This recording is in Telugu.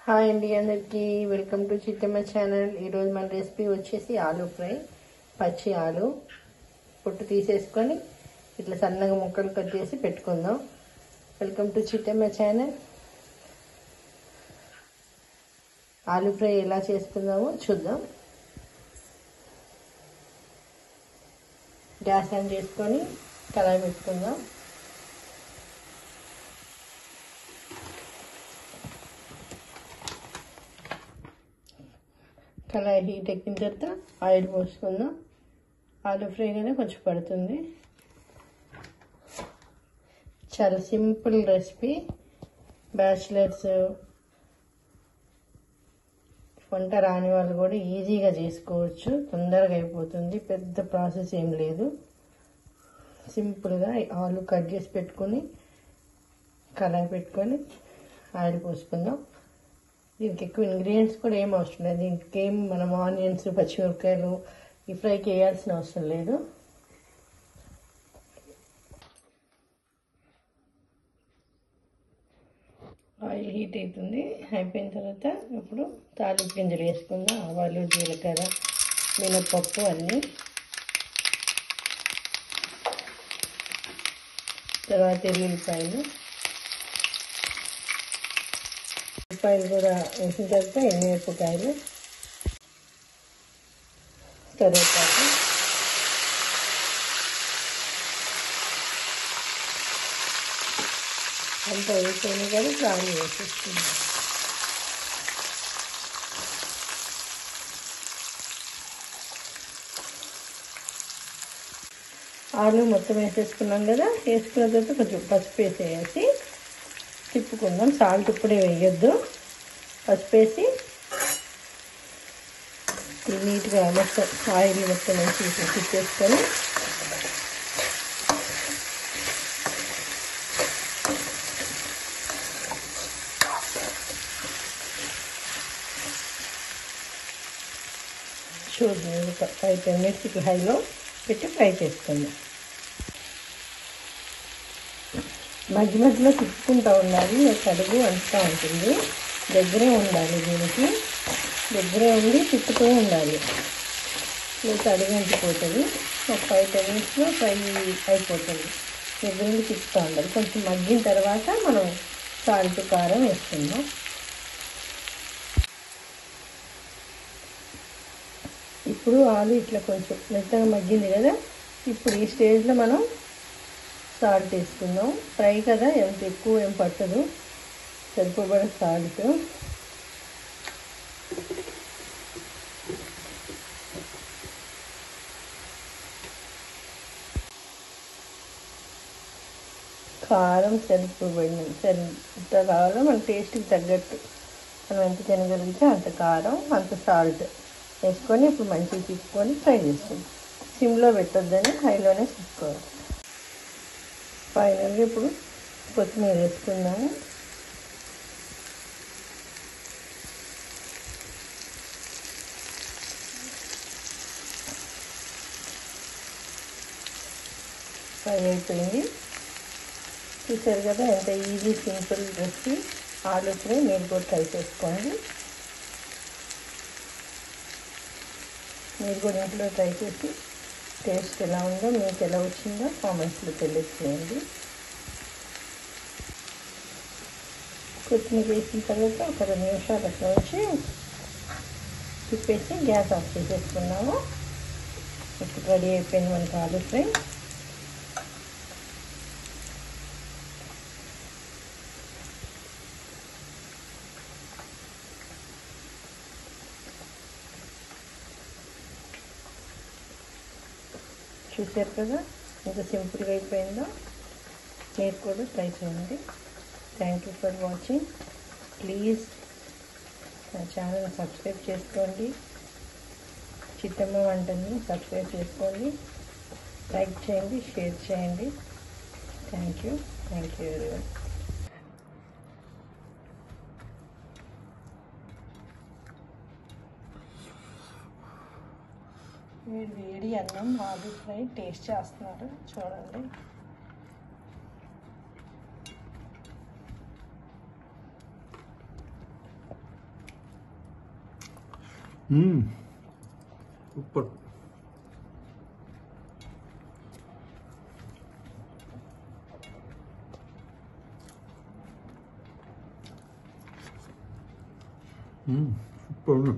హాయ్ అండి అందరికీ వెల్కమ్ టు చిట్టమ్మ ఛానల్. ఈరోజు మన రెసిపీ వచ్చేసి ఆలూ ఫ్రై. పచ్చి ఆలు పొట్టు తీసేసుకొని ఇట్లా సన్నగా ముక్కలు కట్ చేసి పెట్టుకుందాం. Welcome to Chittamma channel. Aloo fry ఎలా చేసుకుందామో చూద్దాం. గ్యాస్ ఆన్ చేసుకొని కడాయి పెట్టుకుందాం. కడాయి హీట్ ఎక్కిన తర్వాత ఆయిల్ పోసుకుందాం. ఆలూ ఫ్రై కదా కొంచెం పడుతుంది. చాలా సింపుల్ రెసిపీ. బ్యాచిలర్స్, వంట రాని వాళ్ళు కూడా ఈజీగా చేసుకోవచ్చు. తొందరగా అయిపోతుంది. పెద్ద ప్రాసెస్ ఏం లేదు. సింపుల్గా ఆలు కట్ చేసి పెట్టుకొని కడాయి పెట్టుకొని ఆయిల్ పోసుకుందాం. దీనికి ఎక్కువ ఇంగ్రీడియంట్స్ కూడా ఏం అవసరం లేదు. దీనికి ఏం మనం ఆనియన్స్, పచ్చిమిరపకాయలు ఈ ఫ్రైకి వేయాల్సిన అవసరం లేదు. ఆయిల్ హీట్ అవుతుంది. అయిపోయిన తర్వాత ఇప్పుడు తాలింపు గింజలు వేసుకుందాం. ఆవాలు, జీలకర్ర, మినపప్పు అన్నీ. తర్వాత ఎల్లుల్లిపాయలు కూడా వేసిన తర్వాత ఎండుమిరపకాయలు, కరివేపాకు, అంతా వేసుకొని కూడా ఆలు వేసేసుకుందాం. ఆలు మొత్తం వేసేసుకున్నాం కదా. వేసుకున్న తర్వాత కొంచెం పసుపు వేసేసి తిప్పుకుందాం. సాల్ట్ ఇప్పుడే వేయొద్దు. పసుపు వేసి నీట్గా మొత్తం ఆయిల్ మొత్తం వేసి తిప్పేసుకొని చూడండి. 5-10 మినిట్స్కి హైలో పెట్టి ఫ్రై చేసుకుందాం. మధ్య మధ్యలో తిప్పుకుంటూ ఉండాలి. కడుగు అంతా ఉంటుంది. దగ్గరే ఉండాలి. దీనికి దగ్గరే ఉండి తిప్పుతూ ఉండాలి. మీకు అడుగు అంటిపోతుంది. ఒక 5-10 మినిట్స్లో ఫ్రై అయిపోతుంది. దగ్గర నుండి తిప్పుతూ ఉండాలి. కొంచెం మగ్గిన తర్వాత మనం సాల్ట్, కారం వేసుకుందాం. ఇప్పుడు ఆలు ఇట్లా కొంచెం మెత్తగా మగ్గింది కదా. ఇప్పుడు ఈ స్టేజ్లో మనం సాల్ట్ వేసుకుందాం. ఫ్రై కదా, ఎంత ఎక్కువ ఏం పట్టదు. సరిపోబడే సాల్ట్. కారం సరిపోబడింది. ఎంత కావాలో మన టేస్ట్కి తగ్గట్టు మనం ఎంత తినగలిగితే అంత కారం, అంత సాల్ట్ వేసుకొని ఇప్పుడు మంచిగా తిప్పుకొని ఫ్రై చేసుకుందాం. సిమ్లో పెట్టొద్దని హైలోనే తీసుకోవాలి. ఫైనల్గా ఇప్పుడు కొత్తిమీర వేసుకుందాము. ఫ్రై అయిపోయింది. చూసారు కదా ఎంత easy simple recipe. Aloo fry మీరు కూడా ట్రై చేసుకోండి. మీరు కూడా ఇంట్లో ట్రై చేసి టేస్ట్ ఎలా ఉందో, మీకు ఎలా వచ్చిందో కామెంట్స్లో తెలియజేయండి. కొత్తిమీర వేసిన తర్వాత ఒక 2 నిమిషాలు అట్లా వచ్చి తిప్పేసి గ్యాస్ ఆఫ్ చేసేసుకున్నాము. ఇప్పుడు రెడీ అయిపోయింది మనకి ఆలూ ఫ్రై. చూసారు కదా ఎంత సింపుల్గా అయిపోయిందో. మీరు కూడా ట్రై చేయండి. Thank you for watching. Please నా ఛానల్ సబ్స్క్రైబ్ చేసుకోండి. చిట్టమ్మ వంటని సబ్స్క్రైబ్ చేసుకోండి. లైక్ చేయండి, షేర్ చేయండి. Thank you everyone. వేడి అన్నం ఆలూ ఫ్రై టేస్ట్ చేస్తున్నారు చూడండి. సూపర్. సూపర్ ఉంది.